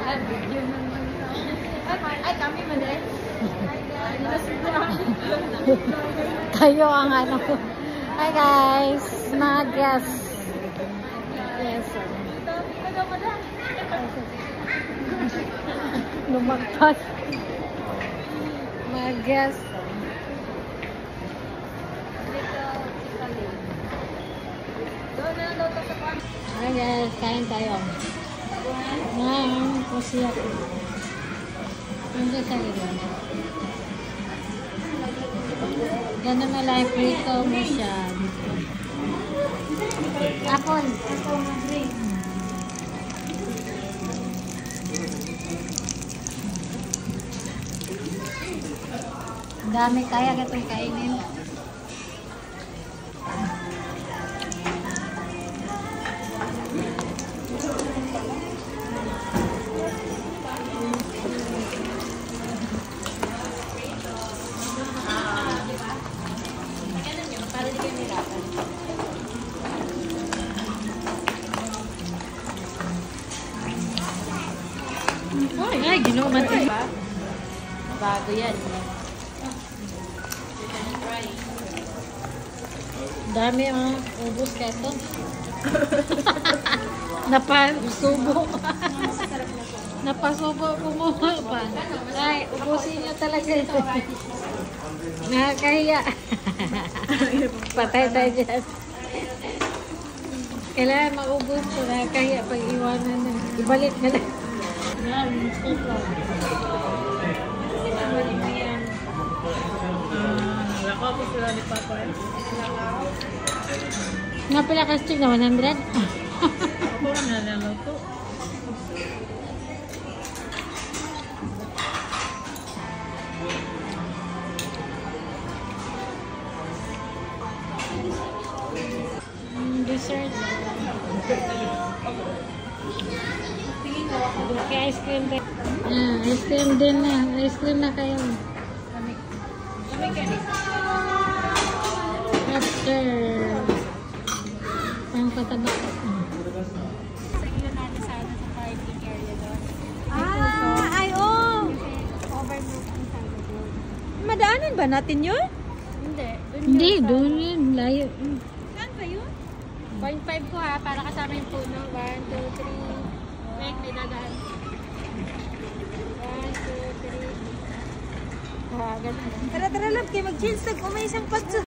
Ay, kami man eh. Kayo ang ano. Hi guys, mga guests. Yes. Lumagpas. Mga guests. Hi guys, kain tayo. Kasi ako. Hindi sa ilo. Gano'n malay prito mo siya. Apple. Dami kaya itong kainin. Ay, ginuman diba? Bago yan. Dami ang ubos ka ito. Napasubo. Napasubo kumuha pa. Ay, ubusin nyo talaga ito. Nakakahiya. Patay tayo dyan. Kailangan maubos ito. Nakakahiya pag iwanan na. Ibalik na lang. Yan, stop lang. Ibalik na yan. Lakaw po sila ni Papa eh. Napila ka stick na 100? Ako na naman po. Dessert. Okay, ice cream din. Ice cream din na. Ice cream na kayo. Kami ka ni. After. Pang pataba. Sa ilo natin sana sa parking area doon. Ay, oh! Overlook ang sana doon. Madaanan ba natin yun? Hindi. Hindi, doon yun. Layo. Saan ba yun? 0.5 ko ha, para kasama yung puno. 1, 2, 3. Wait, may dadaan. 1, 2, 3. Ganun. Tara, love, kayo mag-change. Nag-umay isang patso.